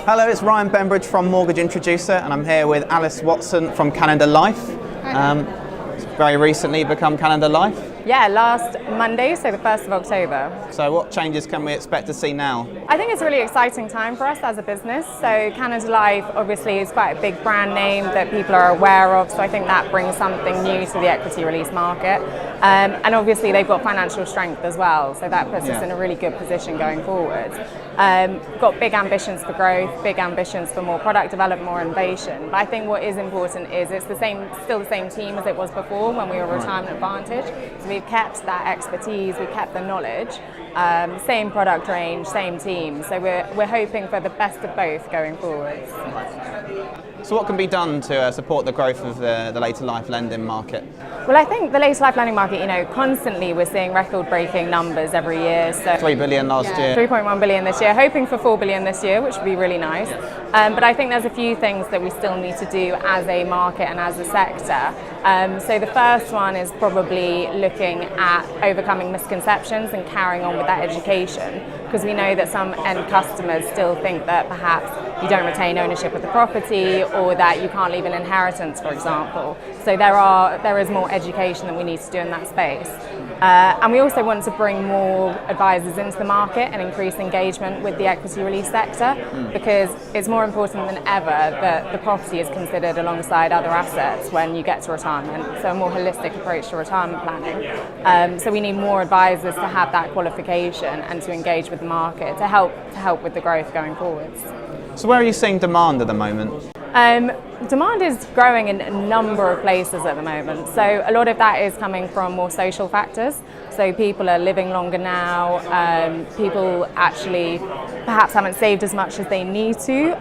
Hello, it's Ryan Bembridge from Mortgage Introducer, and I'm here with Alice Watson from Canada Life. Very recently become Canada Life. Yeah, last Monday, so the 1st of October. So what changes can we expect to see now? I think it's a really exciting time for us as a business. So Canada Life obviously is quite a big brand name that people are aware of, so I think that brings something new to the equity release market. And obviously they've got financial strength as well, so that puts us in a really good position going forward. Got big ambitions for growth, big ambitions for more product development, more innovation. But I think what is important is it's still the same team as it was before when we were Retirement Advantage. So we've kept that expertise, we've kept the knowledge, same product range, same team. So we're hoping for the best of both going forward. So what can be done to support the growth of the later life lending market? Well, I think the later life lending market, constantly we're seeing record-breaking numbers every year. So 3 billion last year. 3.1 billion this year, hoping for 4 billion this year, which would be really nice. But I think there's a few things that we still need to do as a market and as a sector. So the first one is probably looking at overcoming misconceptions and carrying on with that education, because we know that some end customers still think that perhaps you don't retain ownership of the property or that you can't leave an inheritance, for example. So there is more education that we need to do in that space. And we also want to bring more advisors into the market and increase engagement with the equity release sector, because it's more important than ever that the property is considered alongside other assets when you get to retirement, so a more holistic approach to retirement planning. So we need more advisors to have that qualification and to engage with the market to help with the growth going forwards. So where are you seeing demand at the moment? Demand is growing in a number of places at the moment. So a lot of that is coming from more social factors. So people are living longer now. People actually perhaps haven't saved as much as they need to.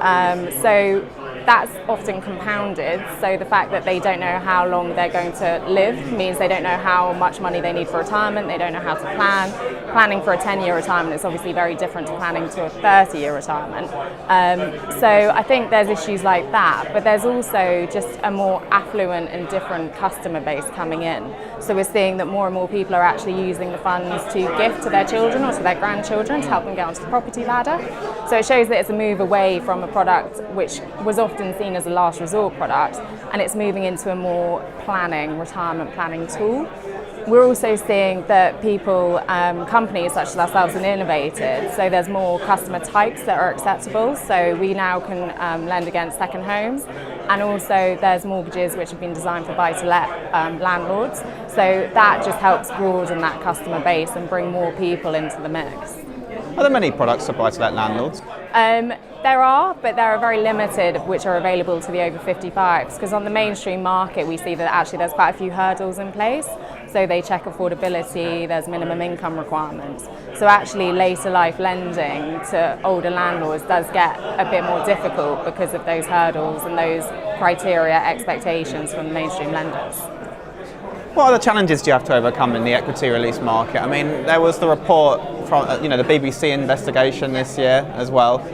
So that's often compounded. So the fact that they don't know how long they're going to live means they don't know how much money they need for retirement. They don't know how to plan. Planning for a 10-year retirement is obviously very different to planning to a 30-year retirement. So I think there's issues like that, but there's also just a more affluent and different customer base coming in. So we're seeing that more and more people are actually using the funds to gift to their children or to their grandchildren to help them get onto the property ladder. So it shows that it's a move away from a product which was often seen as a last resort product, and it's moving into a more retirement planning tool. We're also seeing that people, companies such as ourselves have innovated, so there's more customer types that are acceptable. So we now can lend against second homes, and also there's mortgages which have been designed for buy-to-let landlords. So that just helps broaden that customer base and bring more people into the mix. Are there many products for buy-to-let landlords? There are, but there are very limited which are available to the over 55s, because on the mainstream market we see that actually there's quite a few hurdles in place. So they check affordability, there's minimum income requirements. So actually later life lending to older landlords does get a bit more difficult because of those hurdles and those criteria expectations from the mainstream lenders. What other challenges do you have to overcome in the equity release market? I mean, there was the report from the BBC investigation this year as well.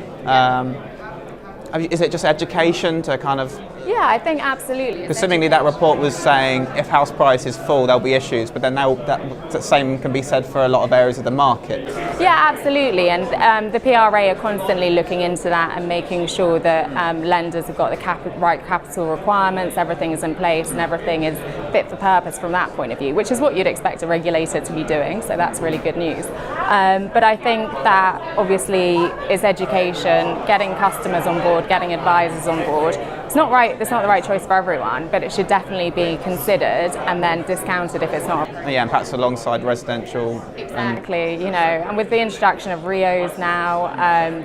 Is it just education to kind of... Yeah, I think absolutely. Because seemingly that report was saying if house prices fall, there'll be issues, but then that same can be said for a lot of areas of the market. Yeah, absolutely, and the PRA are constantly looking into that and making sure that lenders have got the right capital requirements, everything is in place and everything is fit for purpose from that point of view, which is what you'd expect a regulator to be doing, so that's really good news. But I think that obviously is education, getting customers on board, getting advisors on board. It's not the right choice for everyone, but it should definitely be considered and then discounted if it's not. Yeah, and perhaps alongside residential. Exactly, and with the introduction of RIOs now,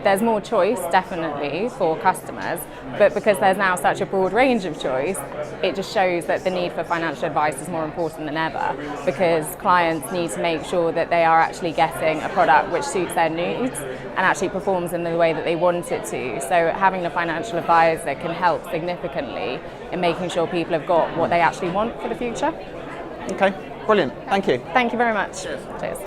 there's more choice definitely for customers, but because there's now such a broad range of choice, it just shows that the need for financial advice is more important than ever, because clients need to make sure that they are actually getting a product which suits their needs and actually performs in the way that they want it to. So having a financial advisor can help significantly in making sure people have got what they actually want for the future. Okay, brilliant. Thank you. Thank you very much. Cheers.